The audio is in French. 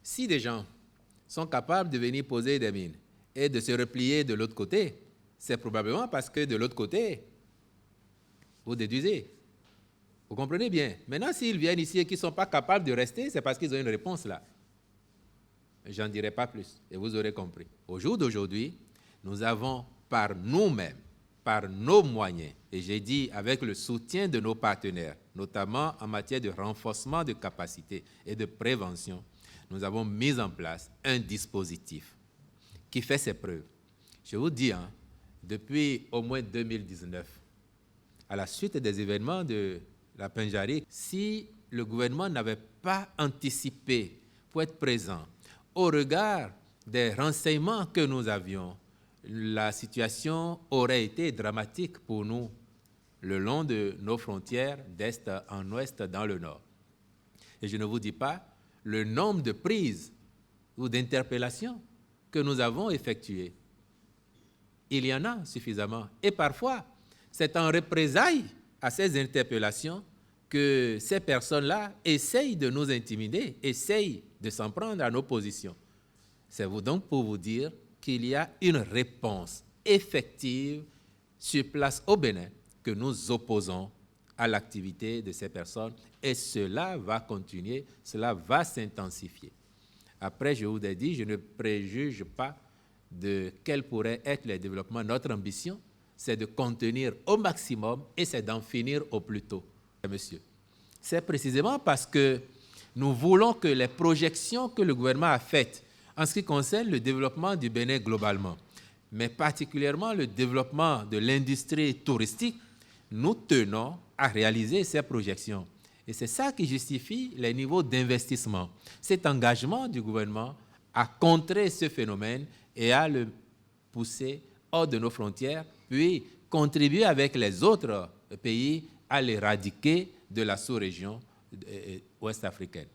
Si des gens sont capables de venir poser des mines et de se replier de l'autre côté, c'est probablement parce que de l'autre côté, vous déduisez. Vous comprenez bien. Maintenant, s'ils viennent ici et qu'ils ne sont pas capables de rester, c'est parce qu'ils ont une réponse là. J'en dirai pas plus, et vous aurez compris. Au jour d'aujourd'hui, nous avons par nous-mêmes, par nos moyens, et j'ai dit avec le soutien de nos partenaires, notamment en matière de renforcement de capacité et de prévention, nous avons mis en place un dispositif qui fait ses preuves. Je vous dis, depuis au moins 2019, à la suite des événements de la Pendjari, si le gouvernement n'avait pas anticipé pour être présent, au regard des renseignements que nous avions, la situation aurait été dramatique pour nous le long de nos frontières d'est en ouest dans le nord. Et je ne vous dis pas le nombre de prises ou d'interpellations que nous avons effectuées. Il y en a suffisamment. Et parfois, c'est en représailles à ces interpellations que ces personnes-là essayent de nous intimider, essayent de s'en prendre à nos positions. C'est donc pour vous dire qu'il y a une réponse effective sur place au Bénin que nous opposons à l'activité de ces personnes et cela va continuer, cela va s'intensifier. Après, je vous ai dit, je ne préjuge pas de quels pourraient être les développements. Notre ambition, c'est de contenir au maximum et c'est d'en finir au plus tôt. Monsieur, c'est précisément parce que nous voulons que les projections que le gouvernement a faites en ce qui concerne le développement du Bénin globalement, mais particulièrement le développement de l'industrie touristique, nous tenons à réaliser ces projections. Et c'est ça qui justifie les niveaux d'investissement, cet engagement du gouvernement à contrer ce phénomène et à le pousser hors de nos frontières, puis contribuer avec les autres pays à l'éradiquer de la sous-région ouest-africaine.